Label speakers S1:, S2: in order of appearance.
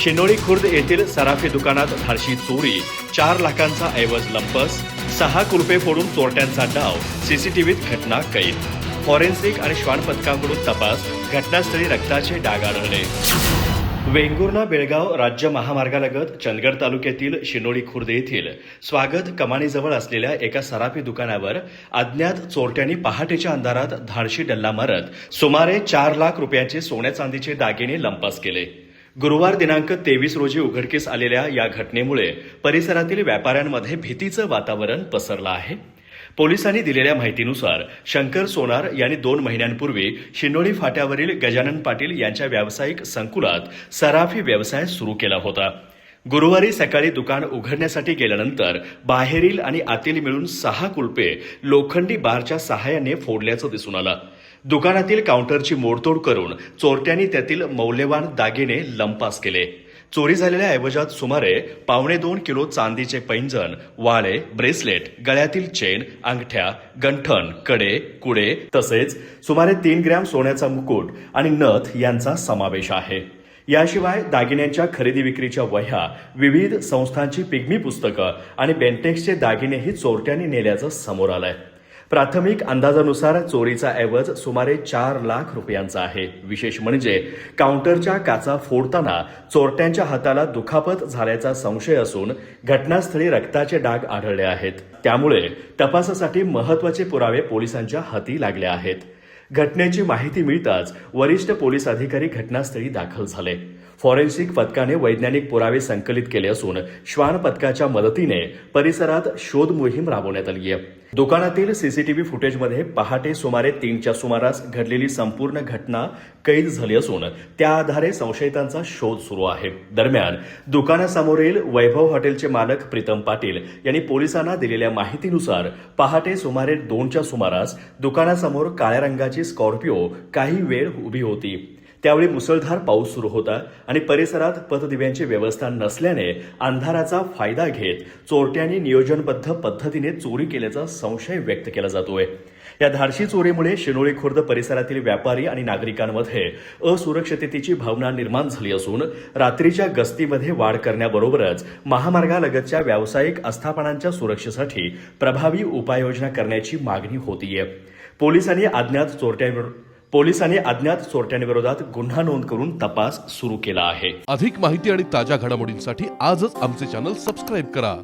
S1: शिनोळी खुर्द येथील सराफी दुकानात धाडशी चोरी, 4 लाखांचा ऐवज लंपस, 6 कुलपे फोडून चोरट्यांचा डाव, सीसीटीव्हीत घटना कैद. फॉरेन्सिक आणि श्वान पथकाकडून तपास, घटनास्थळी रक्ताचे डाग आढळले. वेंगुर्ला बेळगाव राज्य महामार्गालगत चंदगड तालुक्यातील शिनोळी खुर्द येथील स्वागत कमानीजवळ असलेल्या एका सराफी दुकानावर अज्ञात चोरट्यांनी पहाटेच्या अंधारात धाडशी डल्ला मारत सुमारे 4 लाख रुपयांचे सोन्या चांदीचे दागिने लंपास केले. गुरुवार दिनांक 23 रोजी उघडकीस आलेल्या या घटनेमुळे परिसरातील व्यापाऱ्यांमध्ये भीतीचं वातावरण पसरलं आहे. पोलिसांनी दिलेल्या माहितीनुसार शंकर सोनार यांनी 2 महिन्यांपूर्वी शिनोळी फाट्यावरील गजानन पाटील यांच्या व्यावसायिक संकुलात सराफी व्यवसाय सुरू केला होता. गुरुवारी सकाळी दुकान उघडण्यासाठी गेल्यानंतर बाहेरील आणि आतील मिळून 6 कुलपे लोखंडी बारच्या सहाय्याने फोडल्याचं दिसून आलं. दुकानातील काउंटरची मोडतोड करून चोरट्यांनी त्यातील मौल्यवान दागिने लंपास केले. चोरी झालेल्या ऐवजात सुमारे 2.25 किलो चांदीचे पैंजण, वाळे, ब्रेसलेट, गळ्यातील चेन, अंगठ्या, गंठण, कडे, कुडे तसेच सुमारे 3 ग्रॅम सोन्याचा मुकुट आणि नथ यांचा समावेश आहे. याशिवाय दागिन्यांच्या खरेदी विक्रीच्या वह्या, विविध संस्थांची पिग्मी पुस्तकं आणि बेंटेक्सचे दागिनेही चोरट्यांनी नेल्याचं समोर आलंय. प्राथमिक अंदाजानुसार चोरीचा ऐवज सुमारे 4 लाख रुपयांचा आहे. विशेष म्हणजे काउंटरच्या काचा फोडताना चोरट्यांच्या हाताला दुखापत झाल्याचा संशय असून घटनास्थळी रक्ताचे डाग आढळले आहेत. त्यामुळे तपासासाठी महत्त्वाचे पुरावे पोलिसांच्या हाती लागले आहेत. घटनेची माहिती मिळताच वरिष्ठ पोलीस अधिकारी घटनास्थळी दाखल झाले. फॉरेन्सिक पथकाने वैज्ञानिक पुरावे संकलित केले असून श्वान पथकाच्या मदतीने परिसरात शोध मोहीम राबवण्यात आली आहे. दुकानातील सीसीटीव्ही फुटेजमध्ये पहाटे सुमारे 3च्या सुमारास घडलेली संपूर्ण घटना कैद झाली असून त्या आधारे संशयितांचा शोध सुरू आहे. दरम्यान दुकानासमोरील वैभव हॉटेलचे मालक प्रीतम पाटील यांनी पोलिसांना दिलेल्या माहितीनुसार पहाटे सुमारे 2च्या सुमारास दुकानासमोर काळ्या रंगाची स्कॉर्पिओ काही वेळ उभी होती. त्यावेळी मुसळधार पाऊस सुरू होता आणि परिसरात पथदिव्यांची व्यवस्था नसल्याने अंधाराचा फायदा घेत चोरट्यांनी नियोजनबद्ध पद्धतीने चोरी केल्याचा संशय व्यक्त केला जातोय. या धाडशी चोरीमुळे शिनोळी खुर्द परिसरातील व्यापारी आणि नागरिकांमध्ये असुरक्षिततेची भावना निर्माण झाली असून रात्रीच्या गस्तीमध्ये वाढ करण्याबरोबरच महामार्गालगतच्या व्यावसायिक आस्थापनांच्या सुरक्षेसाठी प्रभावी उपाययोजना करण्याची मागणी होतीये. पोलिसांनी अज्ञात चोरट्यांविरोधात गुन्हा नोंद करून तपास सुरू केला आहे.
S2: अधिक माहिती आणि ताज्या घडामोडींसाठी आजच आमचे चॅनल सबस्क्राईब करा.